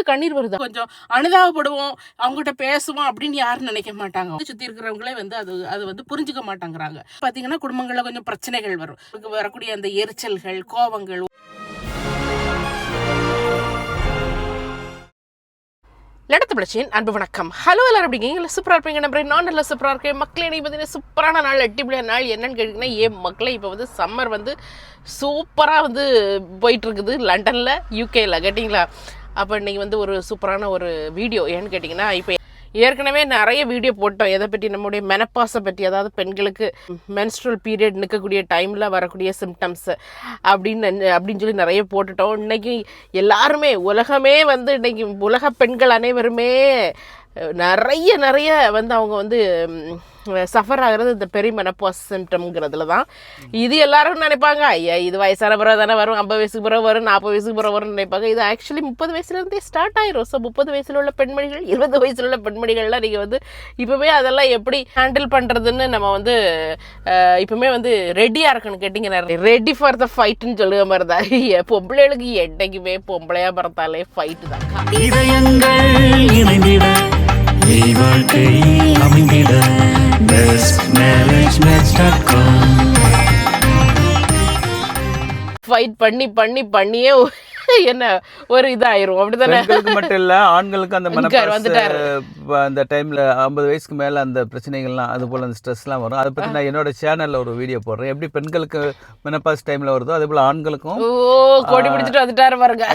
கண்ணிலேருந்து கண்ணீர் வருது. கொஞ்சம் அனுதாபப்படுவோம், அவங்ககிட்ட பேசுவோம் அப்படின்னு யாரும் நினைக்க மாட்டாங்க. சுற்றி இருக்கிறவங்களே வந்து அது வந்து புரிஞ்சுக்க மாட்டேங்கிறாங்க. பார்த்தீங்கன்னா குடும்பங்களில் கொஞ்சம் பிரச்சனைகள் வரும். வரக்கூடிய அந்த எரிச்சல்கள், கோபங்கள். லடத்து பிளச்சின் அன்பு வணக்கம். ஹலோ எல்லாரும் அப்படிங்க சூப்பராக இருப்பீங்க நம்புறேன். நான் நல்லா சூப்பராக இருக்கேன் மக்களே. இன்னைக்கு பார்த்தீங்கன்னா சூப்பரான நாள், அட்டிப்படியான நாள். என்னன்னு கேட்டிங்கன்னா ஏன் மக்களே, இப்போ வந்து சம்மர் வந்து சூப்பராக வந்து போயிட்டுருக்குது லண்டனில், யூகேயில் கேட்டிங்களா. அப்போ இன்றைக்கி வந்து ஒரு சூப்பரான ஒரு வீடியோ. ஏன்னு கேட்டிங்கன்னா, இப்போ ஏற்கனவே நிறைய வீடியோ போட்டோம் எதை பற்றி, நம்முடைய மெனப்பாஸை பற்றி, அதாவது பெண்களுக்கு மென்ஸ்ட்ரல் பீரியட் நிற்கக்கூடிய டைமில் வரக்கூடிய சிம்டம்ஸ் அப்படின்னு சொல்லி நிறைய போட்டுட்டோம். இன்றைக்கி எல்லாருமே உலகமே வந்து இன்றைக்கி உலக பெண்கள் அனைவருமே நிறைய வந்து அவங்க வந்து சஃபர் ஆகிறது இந்த பெரிமெனப்பாஸ் சிம்டம்ங்கிறதுல தான். இது எல்லாரும் நினைப்பாங்க, ஐயா இது வயசான பிறகு தானே வரும், 50 வயசுக்கு பிறகு வரும், 40 வயசுக்கு பிறகு வரும்னு நினைப்பாங்க. இது ஆக்சுவலி 30 வயசுலேருந்தே ஸ்டார்ட் ஆயிரும். ஸோ 30 வயசில் உள்ள பெண்மணிகள், 20 வயசில் உள்ள பெண்மணிகள்லாம் நீங்கள் வந்து இப்போவே அதெல்லாம் எப்படி ஹேண்டில் பண்ணுறதுன்னு நம்ம வந்து இப்போமே வந்து ரெடியாக இருக்கணும். கேட்டிங்கன்னா ரெடி ஃபார் த ஃபைட்டுன்னு சொல்லுற மாதிரி தான். பொம்பளைகளுக்கு என்றைக்குமே பொம்பளையாக பிறந்தாலே ஃபைட்டு தான். வாழ்க்கை அமைந்திட ஃபைட் பண்ணியே என்ன ஒரு இதாயிரும். அப்படிதானே மட்டும் இல்ல, ஆண்களுக்கு அந்த அந்த டைம்ல 50 வயசுக்கு மேல அந்த பிரச்சனைகள்லாம், அது போல அந்த ஸ்ட்ரெஸ்லாம் வரும். அதை பத்தி நான் என்னோட சேனல்ல ஒரு வீடியோ போடுறேன். எப்படி பெண்களுக்கு மெனப்பாஸ் டைம்ல வருதோ அதே போல ஆண்களுக்கும் கோடி பிடிச்சிட்டு வந்துட்டாரு பாருங்க.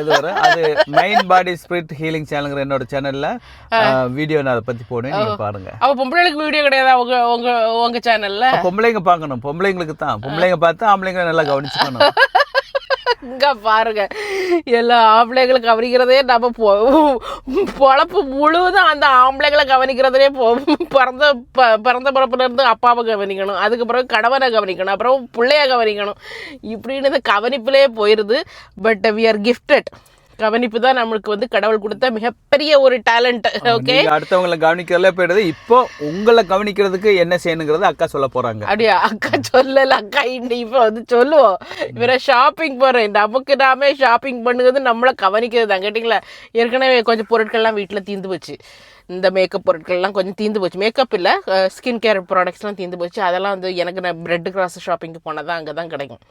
அது மைண்ட் பாடி ஸ்பிரிட் ஹீலிங் சேனல்ங்கிற என்னோட சேனல்ல வீடியோ நான் அதை பத்தி போடுவேன், நீங்க பாருங்க. அப்ப பொம்பளைங்களுக்கு வீடியோ கிடையாது உங்க சேனல்ல? பொம்பளைங்க பார்க்கணும், பொம்பளைங்களுக்கு தான். பொம்பளைங்க பார்த்து ஆம்பளைங்களை நல்லா கவனிச்சுக்கணும். இங்க பாருங்க, எல்லா ஆம்பளைங்களை கவனிக்கிறதே நம்ம பொழப்பு முழுவதும் அந்த ஆம்பளைங்களை கவனிக்கிறதே பிறந்த பிறப்புல இருந்து அப்பாவை கவனிக்கணும், அதுக்கு பிறகு கணவனை கவனிக்கணும், அப்புறம் பிள்ளைய கவனிக்கணும், இப்படின்னு இந்த கவனிப்புலே போயிடுது. But we are gifted. கவனிப்பு தான் நம்மளுக்கு வந்து கடவுள் கொடுத்த மிகப்பெரிய ஒரு டேலண்ட். ஓகே, அடுத்தவங்களை கவனிக்கிறதுல போயிடுது. இப்போ உங்களை கவனிக்கிறதுக்கு என்ன செய்யணுங்கிறது அக்கா சொல்ல போறாங்க. அப்படியா? அக்கா சொல்லல, அக்கா இப்போ வந்து சொல்லுவோம். இவரை ஷாப்பிங் போறேன், நமக்கு நாமே ஷாப்பிங் பண்ணுறது நம்மளை கவனிக்கிறது தான். கேட்டிங்களா, ஏற்கனவே கொஞ்சம் பொருட்கள்லாம் வீட்டில் தீர்ந்து போச்சு. இந்த மேக்கப் பொருட்கள்லாம் கொஞ்சம் தீர்ந்து போச்சு. மேக்கப் இல்லை, ஸ்கின் கேர் ப்ராடக்ட்ஸ்லாம் தீர்ந்து போச்சு. அதெல்லாம் வந்து எனக்கு நான் பிரெட் கிராஸ் ஷாப்பிங்க்கு போனால் தான் அங்கே தான் கிடைக்கும்.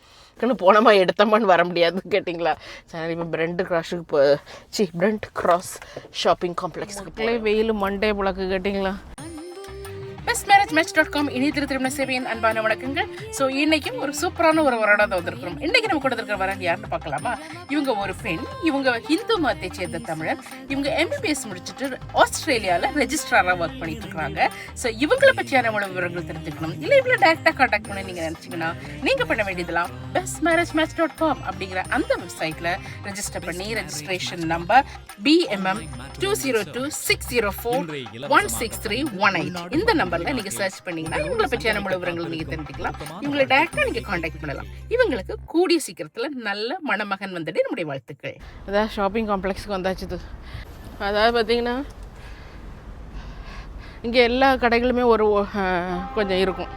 போனோமா எடுத்தோமான்னு வர முடியாது. கேட்டிங்களா, சரி இப்போ பிரெண்ட் கிராஸ் ஷாப்பிங் காம்ப்ளெக்ஸ் வெயில் மண்டே புழக்கு. கேட்டிங்களா, bestmarriagematch.com இணையத்திரு திருமண சேவையின் அன்பான வணக்கங்கள். ஸோ இன்னைக்கும் ஒரு சூப்பரான ஒரு வரடாக வந்திருக்கிறோம். இன்னைக்கு நம்ம கொடுத்துருக்கிற வரன் யாருன்னு பார்க்கலாமா? இவங்க ஒரு பெண், இவங்க ஹிந்து மதத்தை சேர்ந்த தமிழர். இவங்க MBBS முடிச்சுட்டு ஆஸ்திரேலியாவில் ரெஜிஸ்ட்ராராக ஒர்க் பண்ணிட்டு இருக்காங்க. ஸோ இவங்களை பற்றியான விவரங்கள் தெரிஞ்சுக்கணும், இல்லை இவ்வளோ டேரெக்டாக கான்டாக்ட் பண்ண நீங்கள் நினச்சிங்கன்னா நீங்கள் பண்ண வேண்டியதெல்லாம் bestmarriagematch.com அப்படிங்கிற அந்த வெப்சைட்டில் ரெஜிஸ்டர் பண்ணி ரெஜிஸ்ட்ரேஷன் நம்பர் BMM 20260416318 இந்த நம்பர்ல நீங்க சர்ச் பண்ணீங்கன்னா இவங்களை பற்றியான விவரங்களை நீங்க தெரிஞ்சுக்கலாம். இவங்களை டைரக்டா நீங்க கான்டாக்ட் பண்ணலாம். இவங்களுக்கு கூடிய சீக்கிரத்துல நல்ல மணமகன் வந்துட்டு நம்முடைய வாழ்த்துக்கள். அதான் ஷாப்பிங் காம்ப்ளெக்ஸுக்கு வந்தாச்சு. அதாவது பார்த்தீங்கன்னா இங்கே எல்லா கடைகளுமே ஒரு கொஞ்சம் இருக்கும்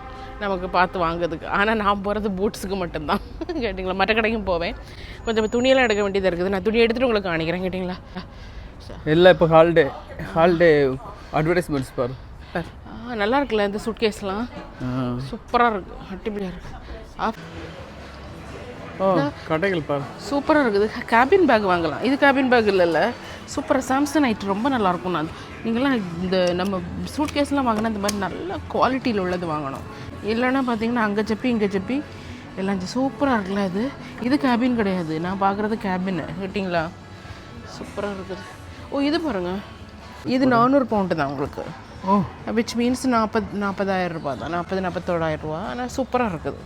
நமக்கு பார்த்து வாங்குறதுக்கு. ஆனால் நான் போகிறது பூட்ஸுக்கு மட்டும்தான். கேட்டிங்களா, மற்ற கடைக்கும் போவேன். கொஞ்சம் துணியெல்லாம் எடுக்க வேண்டியதாக இருக்குது. நான் துணி எடுத்துகிட்டு உங்களுக்கு காணிக்கிறேன். கேட்டிங்களா, எல்லாம் இப்போ ஹாலிடே அட்வர்டைஸ்மெண்ட்ஸ் பாரு. நல்லா இருக்குல்ல இந்த சூட் கேஸ்லாம், சூப்பராக இருக்குது, அட்டிப்படியாக இருக்குது. கடைகள் பாரு, சூப்பராக இருக்குது. கேபின் பேக் வாங்கலாம். இது கேபின் பேக் இல்லைல்ல, சூப்பராக சாம்சங் ஐட்டம் ரொம்ப நல்லாயிருக்கும். நான் நீங்களாம் இந்த நம்ம சூட் கேஸ்லாம் வாங்கினா இந்த மாதிரி நல்ல குவாலிட்டியில் உள்ளது வாங்கணும். இல்லைன்னா பார்த்தீங்கன்னா அங்கே செப்பி இங்கே செப்பி எல்லாம் சூப்பராக இருக்குல்ல. இது கேபின் கிடையாது, நான் பார்க்குறது கேபின். கேட்டிங்களா, சூப்பராக இருக்குது. இது பாருங்கள், இது 400 பவுண்டு தான் உங்களுக்கு. விச் மீன்ஸ் 40,000 ரூபா தான், 41,000 ரூபா. ஆனால் சூப்பராக இருக்குது.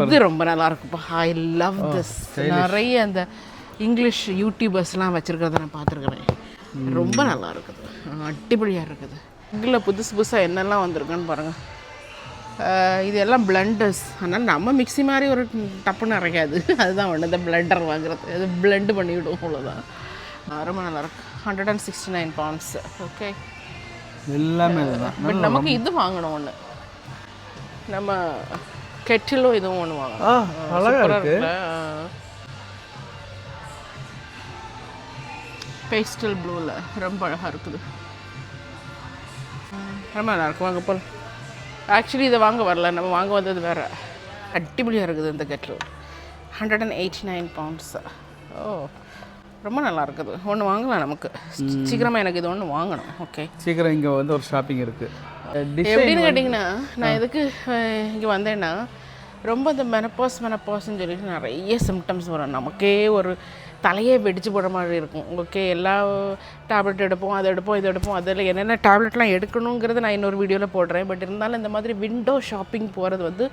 இது ரொம்ப நல்லா இருக்குப்பா. I love this. நிறைய அந்த இங்கிலீஷ் யூடியூபர்ஸ்லாம் வச்சுருக்கிறத நான் பார்த்துருக்குறேன். ரொம்ப நல்லா இருக்குது, அடிப்படையாக இருக்குது. இதில் புதுசாக என்னெல்லாம் வந்திருக்குன்னு பாருங்கள். இது எல்லாம் பிளண்டர்ஸ். ஆனால் நம்ம மிக்சி மாதிரி ஒரு டப்புன்னு அரைக்காது, அதுதான் ஒன்று. இந்த பிளண்டர் வாங்குறது, அது பிளெண்டு பண்ணிவிடும், அவ்வளோதான். ரொம்ப நல்லாயிருக்கு. 169 pounds. ஓகே, எல்லாமே. பட் நமக்கு இது வாங்கணும் ஒன்று, நம்ம கெட்டிலும் இதுவும் ஒன்று வாங்கணும். பேஸ்டல் ப்ளூவில் ரொம்ப அழகாக இருக்குது. ரொம்ப நல்லா இருக்கும். வாங்க போல். ஆக்சுவலி இதை வாங்க வரல, நம்ம வாங்க வந்தது வேறு. அடிப்படியாக இருக்குது இந்த கெட்ரு. 189 pounds. ஓ ரொம்ப நல்லா இருக்குது. ஒன்று வாங்கலாம் நமக்கு. சீக்கிரமாக எனக்கு இது ஒன்று வாங்கணும். ஓகே சீக்கிரம் இங்கே வந்து ஒரு ஷாப்பிங் இருக்குது. எப்படின்னு கேட்டிங்கன்னா, நான் எதுக்கு இங்கே வந்தேன்னா, ரொம்ப இந்த மெனப்பாஸ்ன்னு சொல்லிட்டு நிறைய சிம்டம்ஸ் வரும். நமக்கே ஒரு தலையே வெடிச்சு போடுற மாதிரி இருக்கும். ஓகே எல்லா டேப்லெட் எடுப்போம், அது எடுப்போம், இது எடுப்போம், அதில் என்னென்ன டேப்லெட்லாம் எடுக்கணுங்கிறத நான் இன்னொரு வீடியோவில் போடுறேன். பட் இருந்தாலும் இந்த மாதிரி விண்டோ ஷாப்பிங் போகிறது வந்து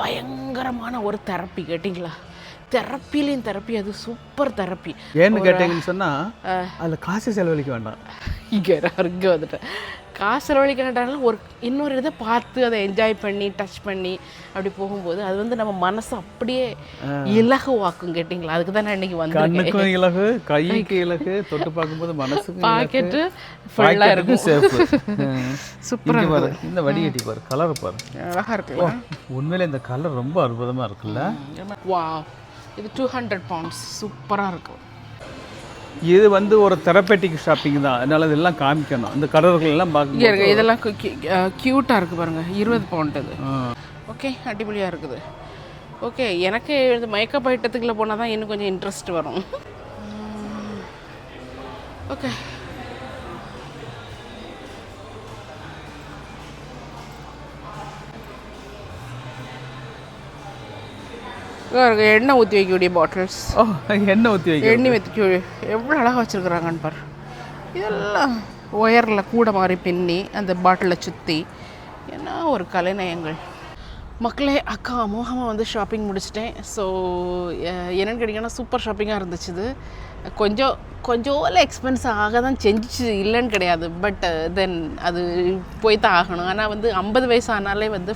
பயங்கரமான ஒரு தெரப்பி. கேட்டிங்களா? தெரப்பிலையும் தெரப்பி, அது சூப்பர் தெரப்பி. ஏன்னு கேட்டீங்கன்னு சொன்னால் அதில் காசு செலவழிக்க வேண்டாம். இங்கே வந்துட்டேன். காசு செலவழிக்க வேண்டாம், ஒரு இன்னொரு இதை பார்த்து அதை என்ஜாய் பண்ணி டச் பண்ணி அப்படி போகும்போது அது வந்து நம்ம மனசு அப்படியே இலகுவாக்கும். கேட்டிங்களா? அதுக்கு தான் நான் இன்னைக்கு கண்ணுக்கும் இலகு, கைக்கு இலகு, தொட்டு பார்க்கும்போது மனசுக்கு பாக்கெட்டு ஃபுல்லாக இருக்கும். சூப்பராக பாரு. இந்த வடிகட்டி பாரு, கலர் பாரு, அழகாக இருக்குல்ல? உண்மையிலே இந்த கலர் ரொம்ப அற்புதமாக இருக்குல்ல? வா, இது 200 pounds. சூப்பராக இருக்கும். இது வந்து ஒரு தெரப்பேட்டிக் ஷாப்பிங் தான். அதனால இதெல்லாம் காமிக்கணும். இந்த கலர்கள் எல்லாம் பார்க்க இதெல்லாம் க்யூட்டாக இருக்குது பாருங்கள். 20 pound இது. ஓகே அடிப்படையாக இருக்குது. ஓகே எனக்கு இந்த மேக்கப் ஐட்டத்துக்குள்ளே போனால் தான் இன்னும் கொஞ்சம் இன்ட்ரெஸ்ட் வரும். ஓகே எண்ணெய் ஊற்றி வைக்கக்கூடிய பாட்டில்ஸ். எண்ணெய் ஊற்றி வைக்க, எண்ணெய் ஊற்றி எவ்வளோ அழகாக வச்சுருக்குறாங்கன்னு பாரு. இதெல்லாம் ஒயரில் கூட மாதிரி பின்னி அந்த பாட்டிலில் சுற்றி என்ன ஒரு கலைநயங்கள். மக்களே, அக்கா அமோகமாக வந்து ஷாப்பிங் முடிச்சிட்டேன். ஸோ என்னென்னு கேட்டிங்கன்னா சூப்பர் ஷாப்பிங்காக இருந்துச்சு. இது கொஞ்சம் எக்ஸ்பென்ஸ் ஆக தான் செஞ்சிச்சு, இல்லைன்னு கிடையாது. பட் தென் அது போய் தான் ஆகணும். ஆனால் வந்து 50 வயசு ஆனாலே வந்து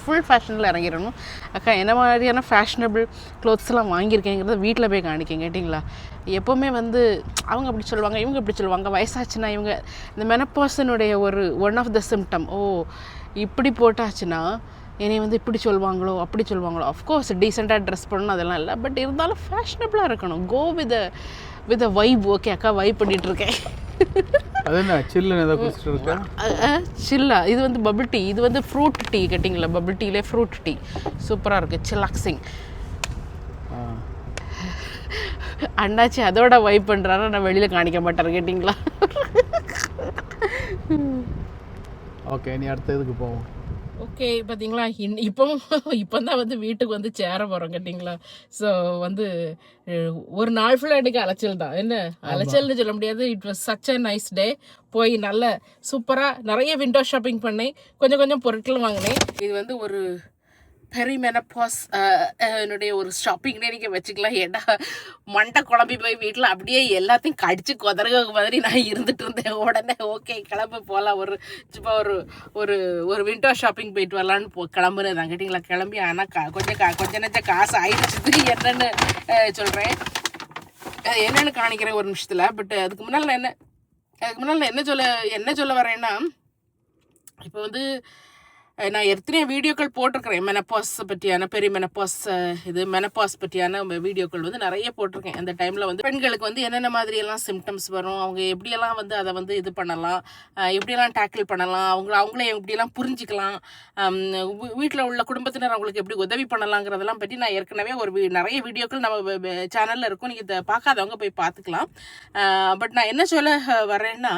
ஃபுல் ஃபேஷனில் இறங்கிடணும். அக்கா என்ன மாதிரியான ஃபேஷனபிள் க்ளோத்ஸ்லாம் வாங்கியிருக்கேங்கிறத வீட்டில் போய் காணிக்கேன். கேட்டிங்களா? எப்போவுமே வந்து அவங்க அப்படி சொல்லுவாங்க, இவங்க இப்படி சொல்லுவாங்க. வயசாச்சுன்னா இவங்க இந்த மெனப்பாஸினுடைய ஒன் ஆஃப் த சிம்டம், ஓ இப்படி போட்டாச்சுன்னா என்னை வந்து இப்படி சொல்லுவாங்களோ அப்படி சொல்லுவாங்களோ. அஃப்கோர்ஸ் டீசெண்டாக ட்ரெஸ் பண்ணணும் அதெல்லாம் இல்லை. பட் இருந்தாலும் ஃபேஷனபிளாக இருக்கணும். Go with vibe. ஓகே அக்கா வைப் பண்ணிகிட்ருக்கேன். சில்லா. இது வந்து பபிள் டீ, இது வந்து ஃப்ரூட் டீ. கேட்டிங்களா? பபிள் டீலே ஃப்ரூட் டீ சூப்பராக இருக்குது. சில்லாக்ஸிங். அண்ணாச்சி அதோட வைப் பண்ணுறாரு, நான் வெளியில் காணிக்க மாட்டார். கேட்டிங்களா? ஓகே நீ அடுத்த இதுக்கு போவோம். ஓகே பார்த்தீங்களா? இப்போ தான் வந்து வீட்டுக்கு வந்து சேர போகிறோம். கேட்டிங்களா? ஸோ வந்து ஒரு நாள் ஃபுல்லாக எனக்கு அலைச்சல் தான். என்ன அலைச்சல்னு சொல்ல முடியாது. It was such a nice day. போய் நல்ல சூப்பராக நிறைய விண்டோ ஷாப்பிங் பண்ணேன். கொஞ்சம் பொருட்கள் வாங்கினேன். இது வந்து ஒரு பெரிமெனப்பாஸ் என்னுடைய ஒரு ஷாப்பிங்னே நீங்கள் வச்சுக்கலாம். ஏன்னா மண்டை குழம்பி போய் வீட்டில் அப்படியே எல்லாத்தையும் கடிச்சு கொதறக மாதிரி நான் இருந்துட்டு இருந்தேன். உடனே ஓகே கிளம்பு போகலாம், சும்மா ஒரு விண்டோ ஷாப்பிங் போயிட்டு வரலான்னு கிளம்புனது தான். கேட்டிங்களா? கிளம்பி ஆனால் கொஞ்சம் நெஞ்ச காசு ஆயிடுச்சு. என்னென்னு சொல்கிறேன், என்னென்னு காணிக்கிறேன் ஒரு நிமிஷத்தில். பட் அதுக்கு முன்னால் நான் என்ன சொல்ல வரேன்னா, இப்போ வந்து நான் எத்தனையோ வீடியோக்கள் போட்டிருக்கிறேன் மெனப்பாஸ் பற்றியான, பெரிமெனப்பாஸ் இது மெனப்பாஸ் பற்றியான வீடியோக்கள் வந்து நிறைய போட்டிருக்கேன். அந்த டைமில் வந்து பெண்களுக்கு வந்து என்னென்ன மாதிரியெல்லாம் சிம்டம்ஸ் வரும், அவங்க எப்படியெல்லாம் வந்து அதை வந்து இது பண்ணலாம், எப்படியெல்லாம் டேக்கிள் பண்ணலாம், அவங்களே எப்படியெல்லாம் புரிஞ்சிக்கலாம், வீட்டில் உள்ள குடும்பத்தினர் அவங்களுக்கு எப்படி உதவி பண்ணலாங்கிறதெல்லாம் பற்றி நான் ஏற்கனவே நிறைய வீடியோக்கள் நம்ம சேனலில் இருக்கும். நீங்கள் பார்க்காதவங்க போய் பார்த்துக்கலாம். பட் நான் என்ன சொல்ல வரேன்னா,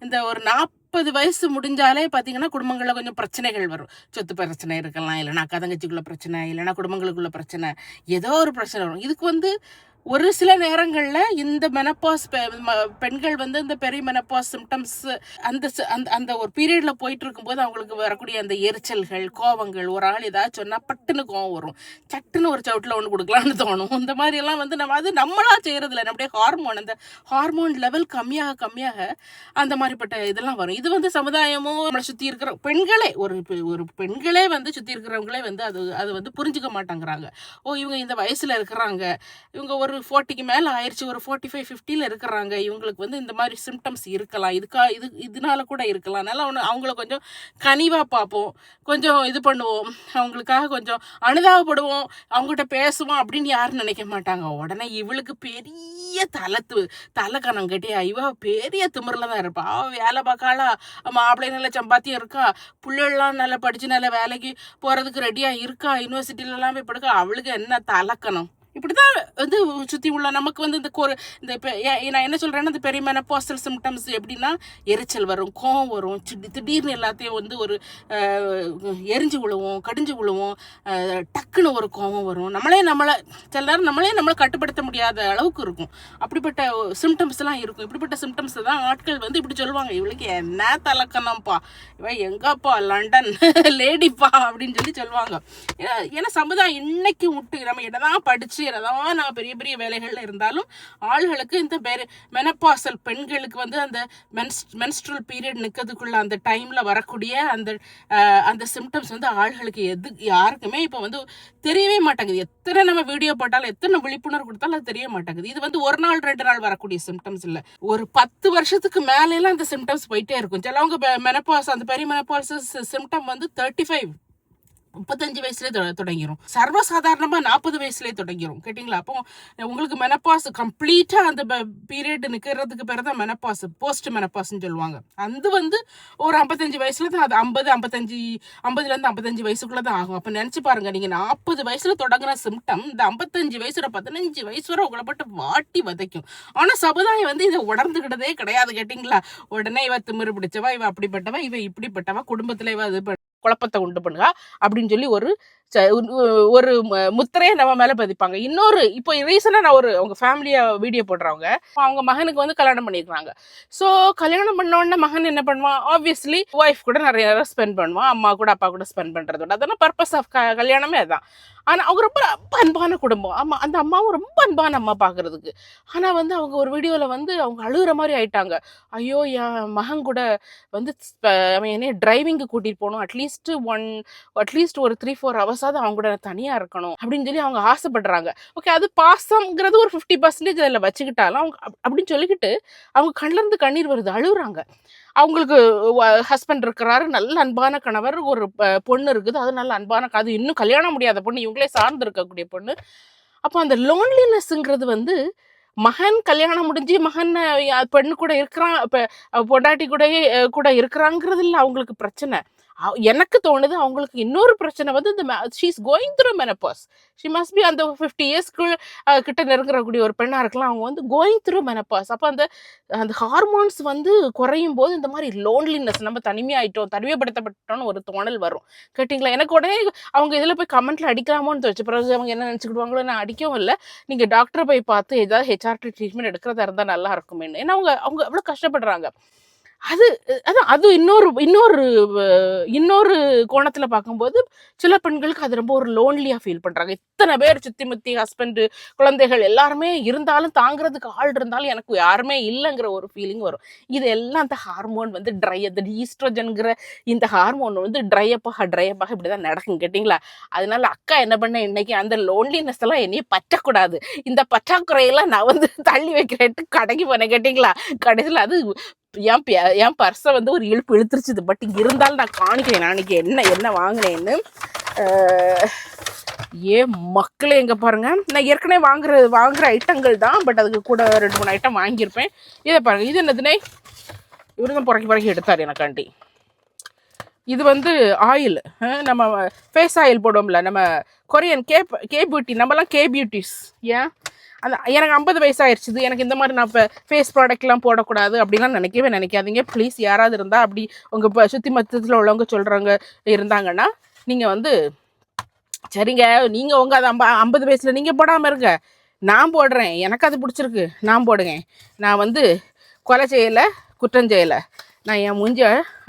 இந்த ஒரு 40 வயசு முடிஞ்சாலே பார்த்தீங்கன்னா குடும்பங்களில் கொஞ்சம் பிரச்சனைகள் வரும். சொத்து பிரச்சனை இருக்கலாம், இல்லைனா அக்கா தங்கச்சிக்குள்ள பிரச்சனை, இல்லைனா குடும்பங்களுக்குள்ள பிரச்சனை, ஏதோ ஒரு பிரச்சனை வரும். இதுக்கு வந்து ஒரு சில நேரங்களில் இந்த மெனப்பாஸ் பெண்கள் வந்து இந்த பெரிமெனப்பாஸ் சிம்டம்ஸ் அந்த ஒரு பீரியடில் போயிட்டு இருக்கும்போது அவங்களுக்கு வரக்கூடிய அந்த எரிச்சல்கள், கோவங்கள், ஒரு ஆள் ஏதாவது சொன்னால் பட்டுன்னு கோவம் வரும், சட்டுன்னு ஒரு சவுட்டில் ஒன்று கொடுக்கலான்னு தோணும். இந்த மாதிரியெல்லாம் வந்து நம்மளா செய்கிறதில்ல, நம்முடைய அந்த ஹார்மோன் லெவல் கம்மியாக அந்த மாதிரிப்பட்ட இதெல்லாம் வரும். இது வந்து சமுதாயமும் நம்மளை சுற்றி இருக்கிற பெண்களே ஒரு பெண்களே வந்து சுற்றி இருக்கிறவங்களே வந்து அது வந்து புரிஞ்சுக்க மாட்டேங்கிறாங்க. ஓ இவங்க இந்த வயசில் இருக்கிறாங்க, இவங்க ஒரு ஒரு 40க்கு மேலே ஆயிடுச்சு, ஒரு 45-50ல் இருக்கிறாங்க, இவங்களுக்கு வந்து இந்த மாதிரி சிம்டம்ஸ் இருக்கலாம், இதனால கூட இருக்கலாம். அதனால் அவங்கள கொஞ்சம் கனிவாக பார்ப்போம், கொஞ்சம் இது பண்ணுவோம், அவங்களுக்காக கொஞ்சம் அனுதாபப்படுவோம், அவங்ககிட்ட பேசுவோம் அப்படின்னு யாரும் நினைக்க மாட்டாங்க. உடனே இவளுக்கு பெரிய தலைக்கணம் கட்டியா, இவ பெரிய திமிரில் தான் இருப்பா. வேலை பார்க்காளா, மாப்பிள்ளை நல்ல சம்பாத்தியம் இருக்கா, பிள்ளைகள்லாம் நல்லா படித்து நல்ல வேலைக்கு போகிறதுக்கு ரெடியாக இருக்கா, யூனிவர்சிட்டிலலாம் போய் படுக்க, அவளுக்கு என்ன தலைக்கணம். இப்படி தான் வந்து சுற்றி உள்ள நமக்கு வந்து இந்த இப்போ நான் என்ன சொல்கிறேன்னா, இந்த பெரிய மெனப்பாசல் சிம்டம்ஸ் எப்படின்னா, எரிச்சல் வரும், கோவம் வரும், திடீர்னு எல்லாத்தையும் வந்து ஒரு எரிஞ்சு விழுவோம், கடிஞ்சு விழுவோம், டக்குன்னு ஒரு கோவம் வரும், சில நேரம் நம்மளை கட்டுப்படுத்த முடியாத அளவுக்கு இருக்கும். அப்படிப்பட்ட சிம்டம்ஸ்லாம் இருக்கும். இப்படிப்பட்ட சிம்டம்ஸ் தான் ஆட்கள் வந்து இப்படி சொல்லுவாங்க, இவளுக்கு என்ன தலைக்கணம்ப்பா, இவன் எங்கப்பா லண்டன் லேடிப்பா அப்படின்னு சொல்லுவாங்க. ஏன்னா சமுதாயம் இன்னைக்கு விட்டு நம்ம என்னதான் படித்து என்னதான் நான் பெரிய பெரிய வேலைகள்ல இருந்தாலும் ஆள்களுக்கு இந்த மெனப்பாசல் பெண்களுக்கு வந்து அந்த மென்ஸ்ட்ரல் பீரியட் நிற்கிறதுக்குள்ள அந்த டைம்ல வரக்கூடிய அந்த சிம்டம்ஸ் வந்து ஆள்களுக்கு யாருக்குமே இப்போ வந்து தெரியவே மாட்டேங்குது. எத்தனை நம்ம வீடியோ போட்டாலும் எத்தனை விழிப்புணர்வு கொடுத்தாலும் அது தெரிய மாட்டேங்குது. இது வந்து ஒரு நாள் 2 நாள் வரக்கூடிய சிம்டம்ஸ் இல்லை, ஒரு 10 வருஷத்துக்கு மேலாம் அந்த சிம்டம்ஸ் போயிட்டே இருக்கும். சிலவங்க மெனப்பாஸ் அந்த பெரிய மெனப்பாஸ் சிம்டம் வந்து 35 வயசுலேயே தொடங்கிடும், சர்வசாதாரணமாக 40 வயசுலேயே தொடங்கிடும். கேட்டிங்களா? அப்போ உங்களுக்கு மெனப்பாஸ் கம்ப்ளீட்டாக அந்த பீரியட் நிற்கிறதுக்கு பேர் தான் மெனப்பாஸ், போஸ்ட் மெனப்பாஸ்ன்னு சொல்லுவாங்க. அது வந்து ஒரு 55 வயசுல தான், அது 50-55 55 வயசுக்குள்ளே தான் ஆகும். அப்போ நினச்சி பாருங்க, நீங்கள் 40 வயசில் தொடங்குற சிம்டம் இந்த 55 வயசு 15 வயசு வரை உங்களை போட்டு வாட்டி வதைக்கும். ஆனால் சமுதாயம் வந்து இதை உணர்ந்துக்கிட்டதே கிடையாது. கேட்டிங்களா? உடனே இவ திமிரு பிடிச்சவா, இவ அப்படிப்பட்டவா, இவ இப்படிப்பட்டவா, குடும்பத்தில் இவ இது குழப்பத்தை உண்டு பண்ணுங்க அப்படின்னு சொல்லி ஒரு முத்திரையை நம்ம மேலே பதிப்பாங்க. இன்னொரு இப்போ ரீசனாக நான் அவங்க ஃபேமிலியை வீடியோ போடுறவங்க, அவங்க மகனுக்கு வந்து கல்யாணம் பண்ணியிருக்காங்க. ஸோ கல்யாணம் பண்ணோடனே மகன் என்ன பண்ணுவான், ஆப்வியஸ்லி ஒய்ஃப் கூட நிறைய நேரம் ஸ்பெண்ட் பண்ணுவான், அம்மா கூட அப்பா கூட ஸ்பெண்ட் பண்ணுறதோட. அதெல்லாம் பர்பஸ் ஆஃப் கல்யாணமே அதுதான். ஆனால் அவங்க ரொம்ப ரொம்ப அன்பான குடும்பம், அந்த அம்மாவும் ரொம்ப அன்பான அம்மா பார்க்குறதுக்கு. ஆனால் வந்து அவங்க ஒரு வீடியோவில் வந்து அவங்க அழுகிற மாதிரி ஆயிட்டாங்க. ஐயோ, என் மகன் கூட வந்து அவன் என்னைய டிரைவிங்கு கூட்டிகிட்டு போகணும், அட்லீஸ்ட் ஒரு 3-4 ஹவர்ஸாவது அவங்க கூட தனியாக இருக்கணும் அப்படின்னு சொல்லி அவங்க ஆசைப்படுறாங்க. ஓகே, அது பாசம்ங்கிறது ஒரு 50% அதில் வச்சுக்கிட்டாலும் அவங்க அப்படின்னு சொல்லிக்கிட்டு அவங்க கண்ணிலேருந்து கண்ணீர் வருது, அழுகுறாங்க. அவங்களுக்கு ஹஸ்பண்ட் இருக்கிறாரு, நல்ல அன்பான கணவர், ஒரு பொண்ணு இருக்குது, அது நல்ல அன்பான, அது இன்னும் கல்யாணம் முடியாத பொண்ணு, இவங்களே சார்ந்து இருக்கக்கூடிய பொண்ணு. அப்போ அந்த லோன்லினஸ்ங்கிறது வந்து மகன் கல்யாணம் முடிஞ்சு மகன் பெண்ணு கூட இருக்கிறான், இப்போ பொண்டாட்டி கூட இருக்கிறாங்கிறது இல்லை அவங்களுக்கு பிரச்சனை. எனக்கு தோணுது அவங்களுக்கு இன்னொரு பிரச்சனை வந்து இந்த she is going through menopause. She must be அந்த 50 இயர்ஸ்க்கு கிட்ட நெருங்கக்கூடிய ஒரு பெண்ணாக இருக்கலாம், அவங்க வந்து கோயிங் த்ரூ மெனப்பாஸ். அப்போ அந்த ஹார்மோன்ஸ் வந்து குறையும் போது இந்த மாதிரி லோன்லினஸ், நம்ம தனிமையாயிட்டோம், தனிமைப்படுத்தப்பட்டோம்னு ஒரு தோணல் வரும். கேட்டிங்களா? எனக்கு உடனே அவங்க இதில் போய் கமெண்ட்ல அடிக்கலாமோன்னு தோச்சு. பிறகு அவங்க என்ன நினச்சிக்கிடுவாங்களோ, நான் அடிக்கவும் இல்லை, நீங்கள் டாக்டரை போய் பார்த்து ஏதாவது ஹெச்ஆர்டி ட்ரீட்மெண்ட் எடுக்கிறதா இருந்தால் நல்லா இருக்குமேன்னு. ஏன்னா அவங்க எவ்வளோ கஷ்டப்படுறாங்க. அது இன்னொரு கோணத்தில் பார்க்கும்போது சில பெண்களுக்கு அது ரொம்ப ஒரு லோன்லியாக ஃபீல் பண்ணுறாங்க. இத்தனை பேர் சுற்றி முத்தி ஹஸ்பண்டு குழந்தைகள் எல்லாருமே இருந்தாலும் தாங்கிறதுக்கு ஆள் இருந்தாலும் எனக்கு யாருமே இல்லைங்கிற ஒரு ஃபீலிங் வரும். இது எல்லாம் அந்த ஹார்மோன் வந்து அந்த ஈஸ்ட்ரோஜன்கிற இந்த ஹார்மோன் வந்து ட்ரையப்பாக இப்படி தான் நடக்கும். கேட்டிங்களா? அதனால அக்கா என்ன பண்ண, இன்னைக்கு அந்த லோன்லினஸ் எல்லாம் என்னையே பற்றக்கூடாது, இந்த பற்றாக்குறையெல்லாம் நான் வந்து தள்ளி வைக்கிறேன்ட்டு கடைக்கு போனேன். கேட்டிங்களா? கடைசியில் அது என் பர்ஸை வந்து ஒரு இழுப்பு இழுத்துருச்சுது. பட் இருந்தாலும் நான் காணிக்கிறேன் நான் அன்றைக்கி என்ன வாங்கினேன்னு. மக்களே எங்கே பாருங்கள், நான் ஏற்கனவே வாங்குற ஐட்டங்கள் தான், பட் அதுக்கு கூட 2-3 ஐட்டம் வாங்கியிருப்பேன். இதை பாருங்கள், இது என்னதுனே இவரு தான் புறக்கி எடுத்தார் எனக்காண்டி. இது வந்து ஆயில், நம்ம ஃபேஸ் ஆயில் போடுவோம்ல, நம்ம கொரியன் கே பியூட்டி, நம்மலாம் கே பியூட்டிஸ். ஏன் எனக்கு 50 வயசாகிடுச்சுது, எனக்கு இந்த மாதிரி நான் இப்போ ஃபேஸ் ப்ராடக்ட்லாம் போடக்கூடாது அப்படின்லாம் நினைக்காதீங்க ப்ளீஸ். யாராவது இருந்தால் அப்படி உங்கள் இப்போ சுற்றி மொத்தத்தில் உள்ளவங்க சொல்கிறவங்க இருந்தாங்கன்னா நீங்கள் வந்து சரிங்க, நீங்கள் உங்கள் அது 50 வயசில் நீங்கள் போடாமல் இருங்க, நான் போடுறேன், எனக்கு அது பிடிச்சிருக்கு, நான் போடுங்க. நான் வந்து கொலை செய்யலை, குற்றம் செய்யலை, நான் என் மூஞ்ச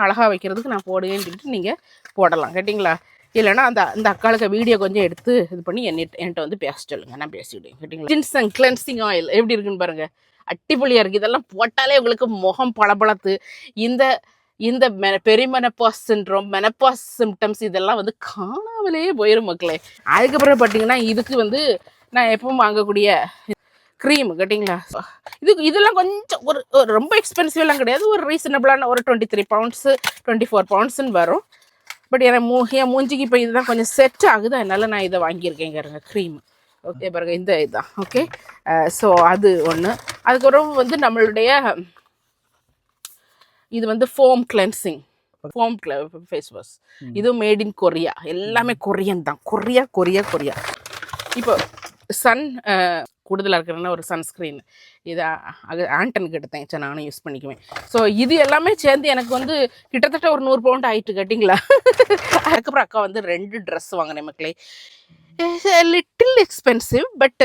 அழகாக வைக்கிறதுக்கு நான் போடுவேன்னு சொல்லிட்டு நீங்கள் போடலாம். கேட்டிங்களா? இல்லைனா அந்த அக்காளுக்கு வீடியோ கொஞ்சம் எடுத்து இது பண்ணி என்கிட்ட வந்து பேச சொல்லுங்கள், நான் பேசிவிடுவேன். கேட்டிங்களா? ஜின்சங் கிளென்சிங் ஆயில் எப்படி இருக்குன்னு பாருங்கள், அட்டிப்பொலியாக இருக்குது. இதெல்லாம் போட்டாலே உங்களுக்கு முகம் பளபளத்து. இந்த பெரிமெனப்பாஸ் சிண்ட்ரோம், மெனப்பாஸ் சிம்டம்ஸ் இதெல்லாம் வந்து காணாமலே போயிடும் மக்களே. அதுக்கப்புறம் பார்த்தீங்கன்னா இதுக்கு வந்து நான் எப்பவும் வாங்கக்கூடிய க்ரீம் கேட்டிங்களா. இதெல்லாம் கொஞ்சம் ஒரு ரொம்ப எக்ஸ்பென்சிவ்லாம் கிடையாது, ஒரு ரீசனபிளான ஒரு 23 பவுண்ட்ஸு 24 பவுண்ட்ஸுன்னு வரும். பட் என் மூஞ்சிக்கு இப்போ இதுதான் கொஞ்சம் செட் ஆகுது, அதனால நான் இதை வாங்கியிருக்கேன் பாருங்க க்ரீம். ஓகே பாருங்க, இந்த இதுதான். ஓகே, ஸோ அது ஒன்று. அதுக்கப்புறம் வந்து நம்மளுடைய இது வந்து ஃபோம் கிளென்சிங் ஃபேஸ் வாஷ். இதுவும் மேட் இன் கொரியா, எல்லாமே கொரியன் தான். கொரியா. இப்போ சன் கூடுதலாக இருக்கிறன்னா ஒரு சன்ஸ்க்ரீன், இதை ஆண்டனுக்கு எடுத்தேன், சரி நானும் யூஸ் பண்ணிக்குவேன். ஸோ இது எல்லாமே சேர்ந்து எனக்கு வந்து கிட்டத்தட்ட ஒரு 100 பவுண்ட் ஆகிட்டு கேட்டிங்களா. அதுக்கப்புறம் அக்கா வந்து 2 ட்ரெஸ் வாங்கினேன் மக்களே. லிட்டில் எக்ஸ்பென்சிவ், பட்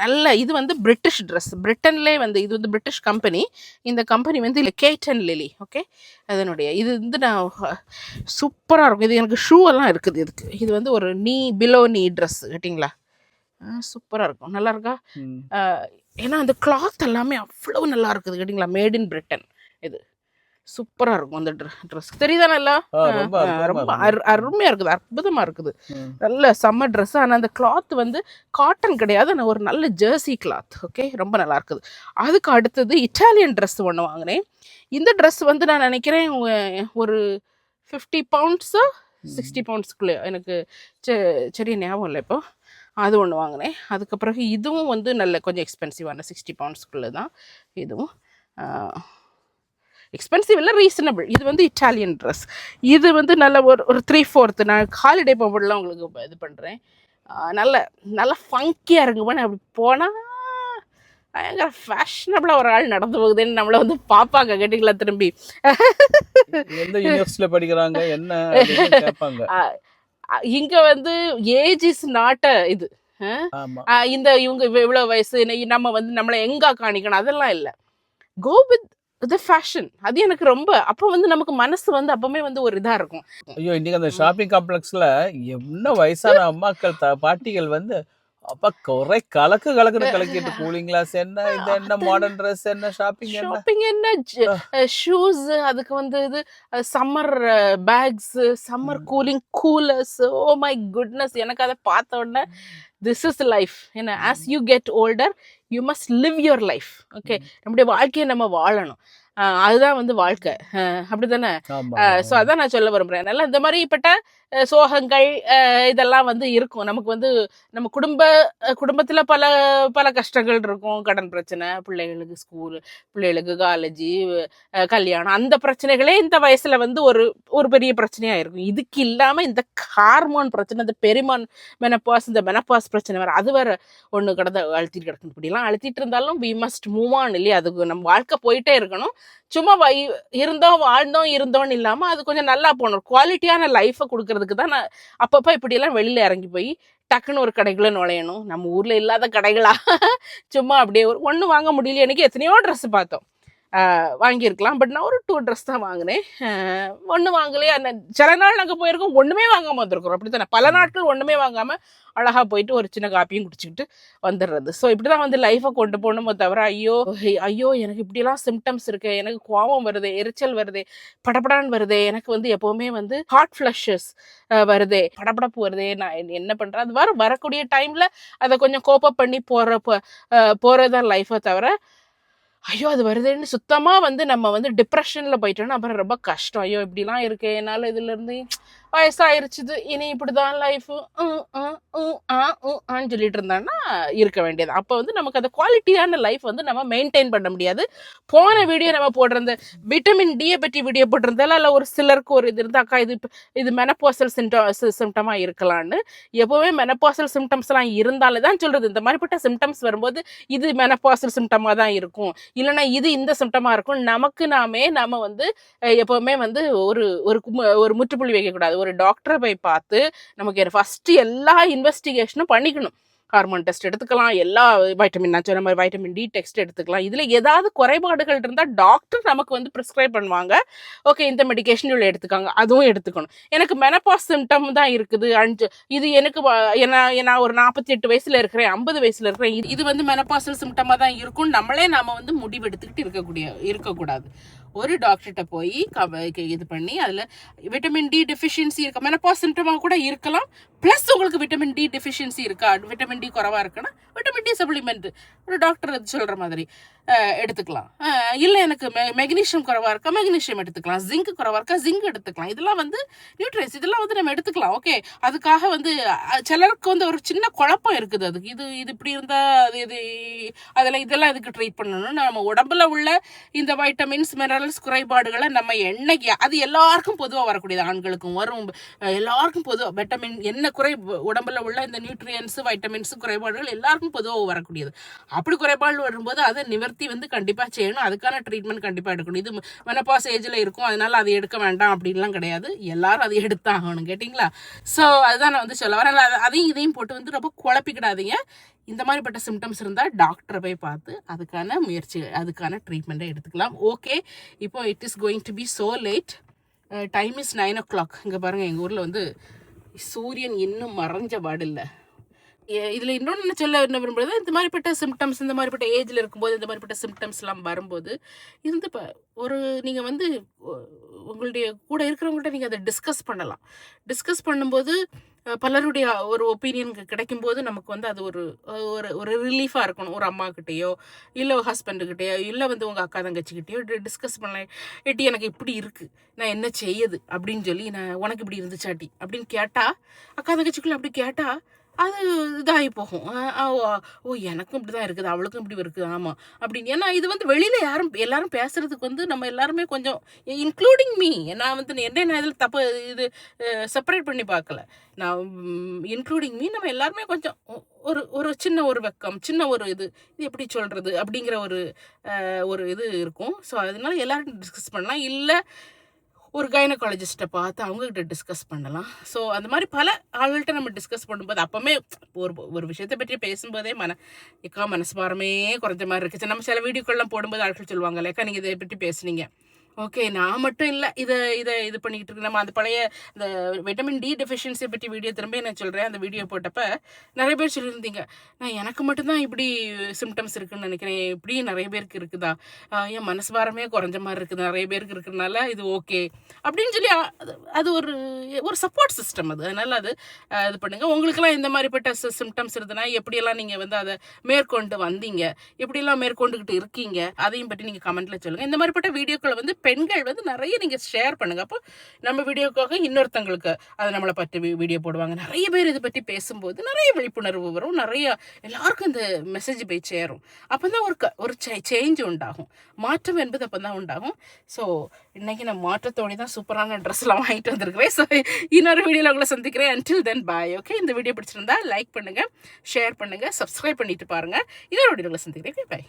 நல்ல. இது வந்து பிரிட்டிஷ் ட்ரெஸ், பிரிட்டன்லேயே வந்து இது வந்து பிரிட்டிஷ் கம்பெனி. இந்த கம்பெனி வந்து கேட் அண்ட் லிலி. ஓகே, அதனுடைய இது வந்து நான் சூப்பராக இருக்கும். இது எனக்கு ஷூ எல்லாம் இருக்குது இதுக்கு. இது வந்து ஒரு பிலோ நீ ட்ரெஸ் கேட்டிங்களா, சூப்பராக இருக்கும். நல்லா இருக்கா? ஏன்னா அந்த கிளாத் எல்லாமே அவ்வளோ நல்லா இருக்குது கேட்டிங்களா. Made in Britain. இது சூப்பராக இருக்கும் அந்த ட்ரெஸ். தெரியுதா? நல்லா ரொம்ப அருமையாக இருக்குது, அற்புதமாக இருக்குது. நல்ல சம்மர் ட்ரெஸ். ஆனால் அந்த கிளாத் வந்து காட்டன் கிடையாது, ஆனால் ஒரு நல்ல ஜெர்சி கிளாத். ஓகே, ரொம்ப நல்லா இருக்குது. அதுக்கு அடுத்தது இட்டாலியன் ட்ரெஸ் ஒன்று வாங்கினேன். இந்த ட்ரெஸ் வந்து நான் நினைக்கிறேன் ஒரு 50 பவுண்ட்ஸோ 60 பவுண்ட்ஸ்க்குள்ளே, எனக்கு சரி ஞாபகம் இல்லை இப்போ. அது ஒன்று வாங்கினேன். அதுக்கு பிறகு இதுவும் வந்து நல்ல கொஞ்சம் எக்ஸ்பென்சிவான 60 பவுண்ட்ஸ்க்குள்ளே தான். இதுவும் எக்ஸ்பென்சிவ் இல்லை, ரீசனபிள். இது வந்து இட்டாலியன் ட்ரெஸ். இது வந்து நல்ல ஒரு 3/4. நான் ஹாலிடே போகும்போதெல்லாம் உங்களுக்கு இது பண்ணுறேன். நல்ல ஃபங்கியாக இருக்கும்போது அப்படி போனால் பயங்கர ஃபேஷனபிளாக ஒரு ஆள் நடந்து போகுதுன்னு நம்மளை வந்து பார்ப்பாங்க கேட்டிங்களா. திரும்பி எந்த யூனிவர்சிட்டியில் படிக்கிறாங்க என்ன கேட்பாங்க. இங்கே வந்து ஏஜ் இஸ் நாட் இது. இந்த இவங்க இவ்வளோ வயசு, நம்ம வந்து நம்மளை எங்கே காணிக்கணும் அதெல்லாம் இல்லை. Go with the fashion. அது எனக்கு ரொம்ப, அப்போ வந்து நமக்கு மனசு வந்து அப்பவுமே வந்து ஒரு இதாக இருக்கும். ஐயோ, இன்னைக்கு அந்த ஷாப்பிங் காம்ப்ளெக்ஸில் என்ன வயசான அம்மாக்கள் பாட்டிகள் வந்து அப்பா குறை கலக்குன்னு கலக்கிட்டு, கூலிங் கிளாஸ் என்ன, இது என்ன, மாடர்ன் ட்ரெஸ் என்ன, ஷாப்பிங் என்ன, ஷூஸ், அதுக்கு வந்து இது summer bags, summer coolers. Oh my goodness, எனக்கு அதை பார்த்த உடனே திஸ் இஸ் லைஃப். ஏன்னா as you get older you must live your life. Okay, நம்முடைய வாழ்க்கையை நம்ம வாழணும். அதுதான் வந்து வாழ்க்கை, அப்படி தானே? ஸோ அதான் நான் சொல்ல விரும்புகிறேன். அதனால் இந்த மாதிரிப்பட்ட சோகங்கள் இதெல்லாம் வந்து இருக்கும். நமக்கு வந்து நம்ம குடும்பத்தில் பல கஷ்டங்கள் இருக்கும். கடன் பிரச்சனை, பிள்ளைகளுக்கு ஸ்கூலு, பிள்ளைகளுக்கு காலேஜ், கல்யாணம், அந்த பிரச்சனைகளே இந்த வயசில் வந்து ஒரு பெரிய பிரச்சனையாக இருக்கும். இதுக்கு இல்லாமல் இந்த ஹார்மோன் பிரச்சனை, இந்த பெரிமான் மெனப்பாஸ், இந்த மெனப்பாஸ் பிரச்சனை வேறு, அது வேறு ஒன்று அழுத்திட்டு கிடக்கும். இப்படிலாம் அழுத்திட்டு இருந்தாலும் வி மஸ்ட் மூவ் ஆன் இல்லையா. அதுக்கு நம்ம வாழ்க்கை போயிட்டே இருக்கணும். சும்மா வாழ்ந்தோம் இல்லாமல் அது கொஞ்சம் நல்லா போகணும். குவாலிட்டியான லைஃப்பை கொடுக்கறதுக்கு தான் நான் அப்பப்போ இப்படியெல்லாம் வெளியில் இறங்கி போய் டக்குன்னு ஒரு கடைக்குள்ளே நுழையணும். நம்ம ஊரில் இல்லாத கடைகளா சும்மா அப்படியே ஒன்று வாங்க முடியல. எனக்கு எத்தனையோ ட்ரெஸ் பார்த்தோம், வாங்கியிருக்கலாம். பட் நான் ஒரு 2 ட்ரெஸ் தான் வாங்கினேன். ஒன்று வாங்கலையே. சில நாள் நாங்கள் போயிருக்கோம், ஒன்றுமே வாங்காமல் வந்திருக்கிறோம். அப்படி தானே, பல நாட்கள் ஒன்றுமே வாங்காமல் அழகாக போயிட்டு ஒரு சின்ன காப்பியும் குடிச்சிக்கிட்டு வந்துடுறது. ஸோ இப்படி தான் வந்து லைஃப்பை கொண்டு போகணுமோ தவிர, ஐயோ எனக்கு இப்படிலாம் சிம்டம்ஸ் இருக்குது, எனக்கு கோபம் வருது, எரிச்சல் வருது, படப்படான்னு வருது, எனக்கு வந்து எப்போவுமே வந்து ஹாட் ஃப்ளஷஸ் வருது, படப்படப்பு வருது, நான் என்ன பண்ணுறேன், அது வரக்கூடிய டைமில் அதை கொஞ்சம் கோப்பப் பண்ணி போகிறதான் லைஃப்பை தவிர, ஐயோ அது வருதுன்னு சுத்தமாக வந்து நம்ம வந்து டிப்ரெஷனில் போயிட்டோன்னா அப்புறம் ரொம்ப கஷ்டம். ஐயோ இப்படிலாம் இருக்கு, என்னால் இதுலேருந்து வயசாயிருச்சுது, இனி இப்படி தான் லைஃபு சொல்லிட்டு இருந்தான்னா இருக்க வேண்டியது. அப்போ வந்து நமக்கு அந்த குவாலிட்டியான லைஃப் வந்து நம்ம மெயின்டைன் பண்ண முடியாது. போன வீடியோ நம்ம போட்டிருந்த விட்டமின் டியை பற்றி வீடியோ போட்டிருந்தாலும் இல்லை ஒரு சிலருக்கு ஒரு இது இருந்தாக்கா இது மெனப்பாசல் சிம்டமாக இருக்கலான்னு. எப்போவுமே மெனப்பாசல் சிம்டம்ஸ்லாம் இருந்தாலே தான் சொல்கிறது, இந்த மாதிரிப்பட்ட சிம்டம்ஸ் வரும்போது இது மெனப்பாசல் சிம்டமாக தான் இருக்கும், இல்லைனா இது இந்த சிம்டமாக இருக்கும். நம்ம வந்து எப்போவுமே வந்து ஒரு முற்றுப்புள்ளி வைக்கக்கூடாது. ஒரு டாக்டரை போய் பார்த்து நமக்கு ஃபஸ்ட்டு எல்லா இன்வெஸ்டிகேஷனும் பண்ணிக்கணும். ஹார்மோன் டெஸ்ட் எடுத்துக்கலாம், எல்லா நான் சொன்ன மாதிரி வைட்டமின் டி டெஸ்ட் எடுத்துக்கலாம். இதில் ஏதாவது குறைபாடுகள் இருந்தால் டாக்டர் நமக்கு வந்து ப்ரிஸ்கிரைப் பண்ணுவாங்க. ஓகே இந்த மெடிக்கேஷன் இவ்வளோ எடுத்துக்காங்க, அதுவும் எடுத்துக்கணும். எனக்கு மெனப்பாஸ் சிம்டம் தான் இருக்குது. இது எனக்கு நான் ஒரு 48 வயசில் இருக்கிறேன், 50 வயசில் இருக்கிறேன், இது வந்து மெனப்பாசல் சிம்டமாக தான் இருக்கும். நாம வந்து முடிவெடுத்துக்கிட்டு இருக்கக்கூடாது. ஒரு டாக்டர்கிட்ட போய் இது பண்ணி அதில் விட்டமின் டி டெஃபிஷியன்சி இருக்கா, மெனப்பாஸ் சிம்டமாக கூட இருக்கலாம், ப்ளஸ் உங்களுக்கு விட்டமின் டி டெஃபிஷியன்சி இருக்கா, விட்டமின் டி குறவாக இருக்குன்னா விட்டமின் டி சப்ளிமெண்ட் ஒரு டாக்டர் சொல்கிற மாதிரி எடுத்துக்கலாம். இல்லை எனக்கு மெக்னீஷியம் குறவாக இருக்கா, மெக்னீஷியம் எடுத்துக்கலாம், ஜிங்க் குறவாக இருக்கா, ஜிங்க் எடுத்துக்கலாம். இதெல்லாம் வந்து நியூட்ரியன்ஸ், இதெல்லாம் வந்து நம்ம எடுத்துக்கலாம். ஓகே, அதுக்காக வந்து சிலருக்கு வந்து ஒரு சின்ன குழப்பம் இருக்குது, அதுக்கு இது இப்படி இருந்தால் அது இதெல்லாம் இதுக்கு ட்ரீட் பண்ணணும். நம்ம உடம்புல உள்ள இந்த வைட்டமின்ஸ் மினரல்ஸ் குறைபாடுகளை நம்ம என்னைக்கு அது எல்லாருக்கும் பொதுவாக வரக்கூடியது, ஆண்களுக்கும் வரும், எல்லாருக்கும் பொதுவாக விட்டமின் என்ன உடம்புல உள்ள இந்த நியூட்ரியன்ஸ் வைட்டமின்ஸ் குறைபாடுகள் எல்லாருக்கும் பொதுவாக வரக்கூடியது. அப்படி குறைபாடு வரும்போது அதை நிவர்த்தி வந்து கண்டிப்பாக செய்யணும், அதுக்கான ட்ரீட்மெண்ட் கண்டிப்பாக எடுக்கணும். இது மெனப்பாஸ் ஏஜில் இருக்கும் அதனால அதை எடுக்க வேண்டாம் அப்படின்லாம் கிடையாது, எல்லாரும் அதை எடுத்தாகணும். கேட்டிங்களா? ஸோ அதுதான் நான் வந்து சொல்ல வரேன். அதையும் இதையும் போட்டு வந்து ரொம்ப குழப்பிக்கிடாதீங்க. இந்த மாதிரிப்பட்ட சிம்டம்ஸ் இருந்தால் டாக்டரை போய் பார்த்து அதுக்கான முயற்சி, அதுக்கான ட்ரீட்மெண்ட்டை எடுத்துக்கலாம். ஓகே, இப்போ it is going to be so late. Time is 9 o'clock. இங்கே பாருங்கள், எங்கள் ஊரில் வந்து சூரியன் இன்னும் மறைஞ்ச பாடு இல்லை. இதில் இன்னொன்று சொல்ல என்ன விரும்புகிறது, இந்த மாதிரிப்பட்ட சிம்டம்ஸ், இந்த மாதிரிப்பட்ட ஏஜில் இருக்கும்போது இந்த மாதிரிப்பட்ட சிம்டம்ஸ்லாம் வரும்போது இது வந்து இப்போ ஒரு நீங்கள் வந்து உங்களுடைய கூட இருக்கிறவங்கள்ட்ட நீங்கள் அதை டிஸ்கஸ் பண்ணலாம். டிஸ்கஸ் பண்ணும்போது பலருடைய ஒரு ஒப்பீனியன் கிடைக்கும்போது நமக்கு வந்து அது ஒரு ஒரு ரிலீஃபாக இருக்கணும். ஒரு அம்மாக்கிட்டேயோ இல்லை ஹஸ்பண்டுக்கிட்டேயோ இல்லை வந்து உங்கள் அக்கா தங்கச்சிக்கிட்டேயோ டிஸ்கஸ் பண்ணலாம். ஏட்டி எனக்கு இப்படி இருக்குது, நான் என்ன செய்யுது அப்படின்னு சொல்லி, நான் உனக்கு இப்படி இருந்துச்சாட்டி அப்படின்னு கேட்டால், அக்கா தங்கச்சிக்குள்ளே அப்படி கேட்டால் அது இதாகி போகும். ஓ எனக்கும் இப்படி தான் இருக்குது, அவளுக்கும் இப்படி இருக்குது, ஆமாம் அப்படின்னு. ஏன்னா இது வந்து வெளியில் எல்லாரும் பேசுகிறதுக்கு வந்து நம்ம எல்லாருமே கொஞ்சம், இன்க்ளூடிங் மீ, நான் வந்து நான் இதில் தப்பு இது செப்பரேட் பண்ணி பார்க்கல, நான் இன்க்ளூடிங் மீ, நம்ம எல்லாருமே கொஞ்சம் ஒரு சின்ன ஒரு வெக்கம், சின்ன ஒரு இது எப்படி சொல்கிறது அப்படிங்கிற ஒரு இது இருக்கும். ஸோ அதனால எல்லாரும் டிஸ்கஸ் பண்ணலாம். இல்லை ஒரு கைனகாலஜிஸ்ட்டை பார்த்து அவங்ககிட்ட டிஸ்கஸ் பண்ணலாம். ஸோ அந்த மாதிரி பல ஆள்கள்கிட்ட நம்ம டிஸ்கஸ் பண்ணும்போது அப்போவுமே ஒரு விஷயத்தை பற்றி பேசும்போதே மனசு பாரமே குறைஞ்ச மாதிரி இருக்குது. நம்ம சில வீடியோக்கள்லாம் போடும்போது ஆட்கள் சொல்லுவாங்க, லேக்கா நீங்கள் இதை பற்றி பேசுனீங்க. ஓகே, நான் மட்டும் இல்லை இது பண்ணிக்கிட்டு இருக்கு. நம்ம அந்த பழைய இந்த விட்டமின் டி டெஃபிஷியன்சியை பற்றி வீடியோ திரும்ப நான் சொல்கிறேன். அந்த வீடியோ போட்டப்போ நிறைய பேர் சொல்லியிருந்தீங்க, நான் எனக்கு மட்டும்தான் இப்படி சிம்டம்ஸ் இருக்குதுன்னு நினைக்கிறேன், இப்படி நிறைய பேருக்கு இருக்குதா, என் மனசு பாரமே குறைஞ்ச மாதிரி இருக்குது, நிறைய பேருக்கு இருக்கிறதுனால இது ஓகே அப்படின்னு சொல்லி அது ஒரு சப்போர்ட் சிஸ்டம் அது. அதனால் அது இது பண்ணுங்கள். உங்களுக்கெல்லாம் இந்த மாதிரிப்பட்ட சிம்டம்ஸ் இருந்ததுன்னா எப்படியெல்லாம் நீங்கள் வந்து அதை மேற்கொண்டு வந்தீங்க, எப்படியெல்லாம் மேற்கொண்டுக்கிட்டு இருக்கீங்க, அதையும் பற்றி நீங்கள் கமெண்ட்டில் சொல்லுங்கள். இந்த மாதிரிப்பட்ட வீடியோக்களை வந்து பெண்கள் வந்து நிறைய நீங்கள் ஷேர் பண்ணுங்கள். அப்போ நம்ம வீடியோக்காக இன்னொருத்தங்களுக்கு அதை நம்மளை பற்றி வீடியோ போடுவாங்க. நிறைய பேர் இதை பற்றி பேசும்போது நிறைய விழிப்புணர்வு வரும், நிறைய எல்லாருக்கும் இந்த மெசேஜ் போய் சேரும். அப்போ தான் ஒரு சேஞ்ச் உண்டாகும், மாற்றம் என்பது அப்போ தான் உண்டாகும். ஸோ இன்றைக்கி நான் மாற்றத்தோடு தான் சூப்பரான ட்ரெஸ்லாம் வாங்கிட்டு வந்திருக்கிறேன். ஸோ இன்னொரு வீடியோவில் உங்களை சந்திக்கிறேன். அன்டில் தென் பாய். ஓகே, இந்த வீடியோ பிடிச்சிருந்தா லைக் பண்ணுங்கள், ஷேர் பண்ணுங்கள், சப்ஸ்கிரைப் பண்ணிட்டு பாருங்கள். இன்னொரு வீடியோவில் சந்திக்கிறேன். பாய்.